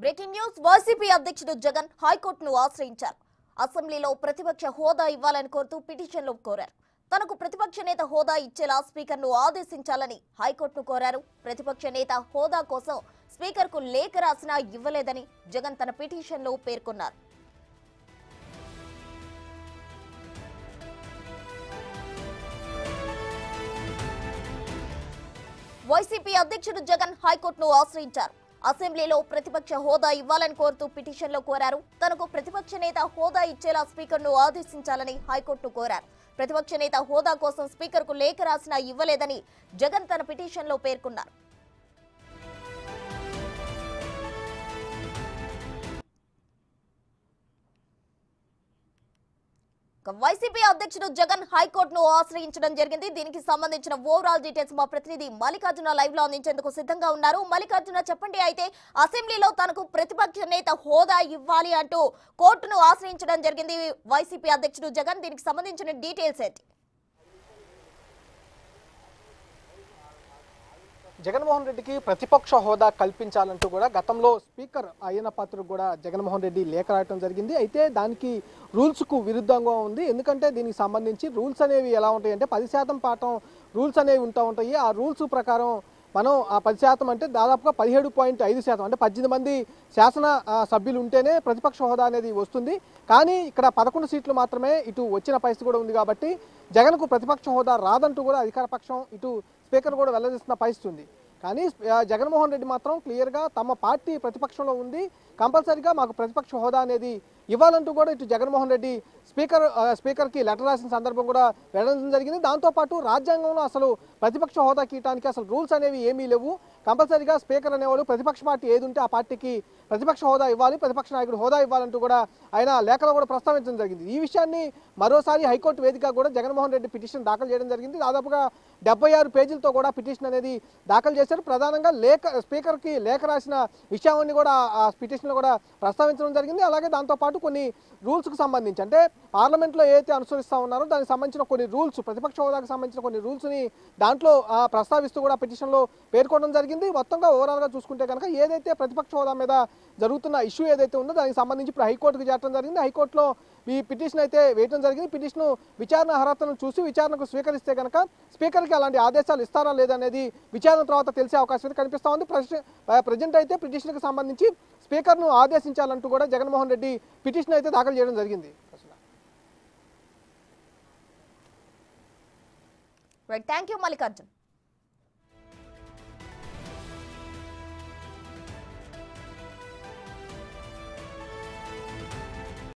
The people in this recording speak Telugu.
బ్రేకింగ్ న్యూస్ వైసీపీ అధ్యక్షుడు జగన్ హైకోర్టును ఆశ్రయించారు. అసెంబ్లీలో ప్రతిపక్ష హోదా ఇవ్వాలని కోరుతూ పిటిషన్లో కోరారు. తనకు ప్రతిపక్ష నేత హోదా ఇచ్చేలా స్పీకర్ను ఆదేశించాలని హైకోర్టును కోరారు. ప్రతిపక్ష నేత హోదా కోసం స్పీకర్కు లేఖ రాసినా ఇవ్వలేదని జగన్ తన పిటిషన్లో పేర్కొన్నారు. వైసీపీ అధ్యక్షుడు జగన్ హైకోర్టును ఆశ్రయించారు. అసెంబ్లీలో ప్రతిపక్ష హోదా ఇవ్వాలని కోరుతూ పిటిషన్లో కోరారు. తనకు ప్రతిపక్ష నేత హోదా ఇచ్చేలా స్పీకర్ను ఆదేశించాలని హైకోర్టును కోరారు. ప్రతిపక్ష నేత హోదా కోసం స్పీకర్కు లేఖ రాసినా ఇవ్వలేదని జగన్ తన పిటిషన్లో పేర్కొన్నారు. వైసీపీ అధ్యక్షుడు జగన్ హైకోర్టును ఆశ్రయించడం జరిగింది. దీనికి సంబంధించిన ఓవరాల్ డీటెయిల్స్ మా ప్రతినిధి మల్లికార్జున లైవ్ లో అందించేందుకు సిద్ధంగా ఉన్నారు. మల్లికార్జున, చెప్పండి. అయితే అసెంబ్లీలో తనకు ప్రతిపక్ష నేత హోదా ఇవ్వాలి అంటూ కోర్టును ఆశ్రయించడం జరిగింది వైసీపీ అధ్యక్షుడు జగన్. దీనికి సంబంధించిన డీటెయిల్స్ ఏంటి? జగన్మోహన్ రెడ్డికి ప్రతిపక్ష హోదా కల్పించాలంటూ కూడా గతంలో స్పీకర్ అయ్యన్న పాత్రకు కూడా జగన్మోహన్ రెడ్డి లేఖ రాయటం జరిగింది. అయితే దానికి రూల్స్కు విరుద్ధంగా ఉంది. ఎందుకంటే దీనికి సంబంధించి రూల్స్ అనేవి ఎలా ఉంటాయంటే 10% పాఠం రూల్స్ అనేవి ఉంటాయి. ఆ రూల్స్ ప్రకారం మనం ఆ 10% అంటే దాదాపుగా 17.5% అంటే 18 మంది శాసన సభ్యులు ఉంటేనే ప్రతిపక్ష హోదా అనేది వస్తుంది. కానీ ఇక్కడ 11 సీట్లు మాత్రమే ఇటు వచ్చిన పరిస్థితి కూడా ఉంది. కాబట్టి జగన్కు ప్రతిపక్ష హోదా రాదంటూ కూడా అధికార పక్షం ఇటు స్పీకర్ కూడా వెల్లడిస్తున్న పరిస్థితి ఉంది. కానీ జగన్మోహన్ రెడ్డి మాత్రం క్లియర్గా తమ పార్టీ ప్రతిపక్షంలో ఉంది, కంపల్సరీగా మాకు ప్రతిపక్ష హోదా అనేది ఇవ్వాలంటూ కూడా ఇటు జగన్మోహన్ రెడ్డి స్పీకర్కి లెటర్ రాసిన సందర్భం కూడా వెల్లడించడం జరిగింది. దాంతోపాటు రాజ్యాంగంలో అసలు ప్రతిపక్ష హోదా కీయటానికి అసలు రూల్స్ అనేవి ఏమీ లేవు. కంపల్సరీగా స్పీకర్ అనేవాడు ప్రతిపక్ష పార్టీ ఏది ఉంటే ఆ పార్టీకి ప్రతిపక్ష హోదా ఇవ్వాలి, ప్రతిపక్ష నాయకుడు హోదా ఇవ్వాలంటూ కూడా ఆయన లేఖలో కూడా ప్రస్తావించడం జరిగింది. ఈ విషయాన్ని మరోసారి హైకోర్టు వేదికగా కూడా జగన్మోహన్ రెడ్డి పిటిషన్ దాఖలు చేయడం జరిగింది. దాదాపుగా 76 పేజీలతో కూడా పిటిషన్ అనేది దాఖలు చేశారు. ప్రధానంగా స్పీకర్కి లేఖ రాసిన విషయాన్ని కూడా ఆ పిటిషన్లో కూడా ప్రస్తావించడం జరిగింది. అలాగే దాంతోపాటు కొన్ని రూల్స్కు సంబంధించి అంటే పార్లమెంట్లో ఏదైతే అనుసరిస్తూ ఉన్నారో దానికి సంబంధించిన కొన్ని రూల్స్, ప్రతిపక్ష హోదాకు సంబంధించిన కొన్ని రూల్స్ని దాంట్లో ప్రస్తావిస్తూ కూడా పిటిషన్లో పేర్కొనడం జరిగింది. మొత్తంగా ఓవరాల్గా చూసుకుంటే కనుక ఏదైతే ప్రతిపక్ష హోదా మీద జరుగుతున్న ఇష్యూ ఏదైతే ఉందో దానికి సంబంధించి ఇప్పుడు హైకోర్టుకు చేరడం జరిగింది. హైకోర్టులో ఈ పిటిషన్ అయితే వేయడం జరిగింది. పిటిషన్ విచారణ అర్హతను చూసి విచారణకు స్వీకరిస్తే కనుక స్పీకర్కి అలాంటి ఆదేశాలు ఇస్తారా లేదనేది విచారణ తర్వాత తెలిసే అవకాశం కనిపిస్తూ ఉంది. ప్రజెంట్ అయితే పిటిషన్కి సంబంధించి స్పీకర్ను ఆదేశించాలంటూ కూడా జగన్మోహన్ రెడ్డి పిటిషన్ అయితే దాఖలు చేయడం జరిగింది. Thank you Mallikarjun.